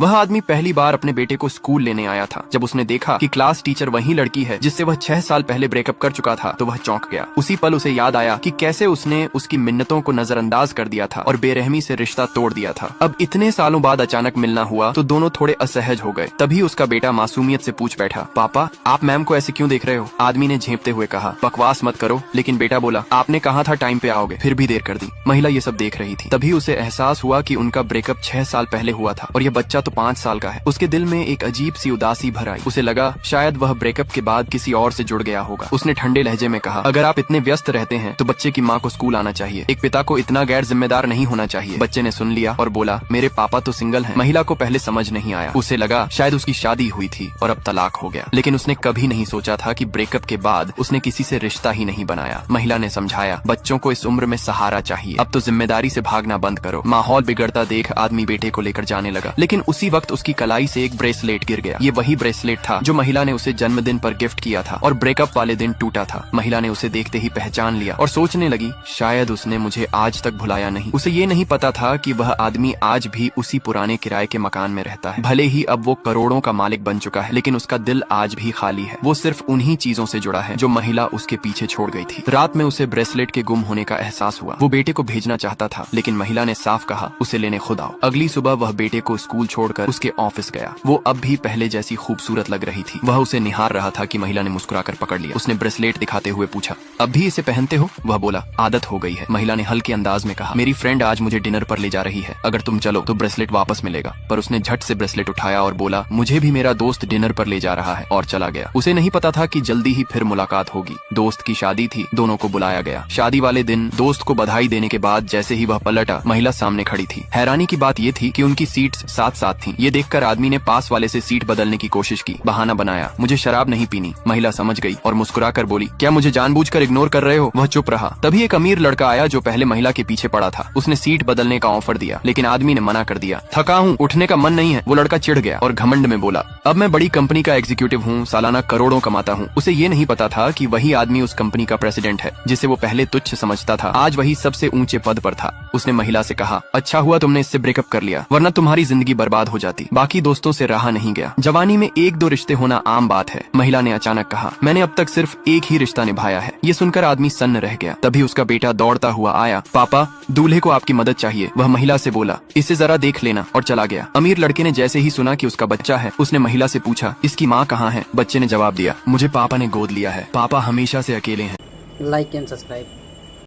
वह आदमी पहली बार अपने बेटे को स्कूल लेने आया था। जब उसने देखा कि क्लास टीचर वही लड़की है जिससे वह 6 साल पहले ब्रेकअप कर चुका था तो वह चौंक गया। उसी पल उसे याद आया कि कैसे उसने उसकी मिन्नतों को नजरअंदाज कर दिया था और बेरहमी से रिश्ता तोड़ दिया था। अब इतने सालों बाद अचानक मिलना हुआ तो दोनों थोड़े असहज हो गए। तभी उसका बेटा मासूमियत से पूछ बैठा, पापा आप मैम को ऐसे क्यों देख रहे हो? आदमी ने झेंपते हुए कहा, बकवास मत करो। लेकिन बेटा बोला, आपने कहा था टाइम पे आओगे, फिर भी देर कर दी। महिला ये सब देख रही थी। तभी उसे एहसास हुआ कि उनका ब्रेकअप 6 साल पहले हुआ था और यह बच्चा तो 5 साल का है। उसके दिल में एक अजीब सी उदासी भर आई। उसे लगा शायद वह ब्रेकअप के बाद किसी और से जुड़ गया होगा। उसने ठंडे लहजे में कहा, अगर आप इतने व्यस्त रहते हैं तो बच्चे की माँ को स्कूल आना चाहिए। एक पिता को इतना गैर जिम्मेदार नहीं होना चाहिए। बच्चे ने सुन लिया और बोला, मेरे पापा तो सिंगल हैं। महिला को पहले समझ नहीं आया। उसे लगा शायद उसकी शादी हुई थी और अब तलाक हो गया। लेकिन उसने कभी नहीं सोचा था कि ब्रेकअप के बाद उसने किसी से रिश्ता ही नहीं बनाया। महिला ने समझाया, बच्चों को इस उम्र में सहारा चाहिए। अब तो जिम्मेदारी से भागना बंद करो। माहौल बिगड़ता देख आदमी बेटे को लेकर जाने लगा। लेकिन उसी वक्त उसकी कलाई से एक ब्रेसलेट गिर गया। ये वही ब्रेसलेट था जो महिला ने उसे जन्मदिन पर गिफ्ट किया था और ब्रेकअप वाले दिन टूटा था। महिला ने उसे देखते ही पहचान लिया और सोचने लगी, शायद उसने मुझे आज तक भुलाया नहीं। उसे ये नहीं पता था कि वह आदमी आज भी उसी पुराने किराए के मकान में रहता है। भले ही अब वो करोड़ों का मालिक बन चुका है, लेकिन उसका दिल आज भी खाली है। वो सिर्फ उन्हीं चीजों से जुड़ा है जो महिला उसके पीछे छोड़ गई थी। रात में उसे ब्रेसलेट के गुम होने का एहसास हुआ। वो बेटे को भेजना चाहता था, लेकिन महिला ने साफ कहा, उसे लेने खुद आओ। अगली सुबह वह बेटे को स्कूल छोड़कर उसके ऑफिस गया। वो अब भी पहले जैसी खूबसूरत लग रही थी। वह उसे निहार रहा था कि महिला ने मुस्कुराकर पकड़ लिया। उसने ब्रेसलेट दिखाते हुए पूछा, अब भी इसे पहनते हो? वह बोला, आदत हो गई है। महिला ने हल्के अंदाज में कहा, मेरी फ्रेंड आज मुझे डिनर पर ले जा रही है। अगर तुम चलो तो ब्रेसलेट वापस मिलेगा। पर उसने झट से ब्रेसलेट उठाया और बोला, मुझे भी मेरा दोस्त डिनर पर ले जा रहा है, और चला गया। उसे नहीं पता था कि जल्दी ही फिर मुलाकात होगी। दोस्त की शादी थी, दोनों को बुलाया गया। शादी वाले दिन दोस्त को बधाई देने के बाद जैसे ही वह पलटा, महिला सामने खड़ी थी। हैरानी की बात यह थी कि उनकी सीट्स साथ साथ थी। ये देखकर आदमी ने पास वाले से सीट बदलने की कोशिश की। बहाना बनाया, मुझे शराब नहीं पीनी। महिला समझ गई और मुस्कुराकर बोली, क्या मुझे जानबूझकर इग्नोर कर रहे हो? वह चुप रहा। तभी एक अमीर लड़का आया जो पहले महिला के पीछे पड़ा था। उसने सीट बदलने का ऑफर दिया, लेकिन आदमी ने मना कर दिया। थका हूँ, उठने का मन नहीं है। वो लड़का चिढ़ गया और घमंड में बोला, अब मैं बड़ी कंपनी का एग्जीक्यूटिव हूँ, सालाना करोड़ों कमाता हूँ। उसे ये नहीं पता था कि वही आदमी उस कंपनी का प्रेसिडेंट है जिसे वो पहले तुच्छ समझता था। आज वही सबसे ऊंचे पद पर था। उसने महिला से कहा, अच्छा हुआ तुमने इससे ब्रेकअप कर लिया, वरना तुम्हारी जिंदगी बर्बाद हो जाती। बाकी दोस्तों से रहा नहीं गया। जवानी में 1-2 रिश्ते होना आम बात है। महिला ने अचानक कहा, मैंने अब तक सिर्फ एक ही रिश्ता निभाया है। ये सुनकर आदमी सन्न रह गया। तभी उसका बेटा दौड़ता हुआ आया, पापा दूल्हे को आपकी मदद चाहिए। वह महिला से बोला, इसे जरा देख लेना, और चला गया। अमीर लड़के ने जैसे ही सुना कि उसका बच्चा है, उसने महिला से पूछा, इसकी माँ कहाँ है? बच्चे ने जवाब दिया, मुझे पापा ने गोद लिया है। पापा हमेशा से अकेले हैं। Like and subscribe.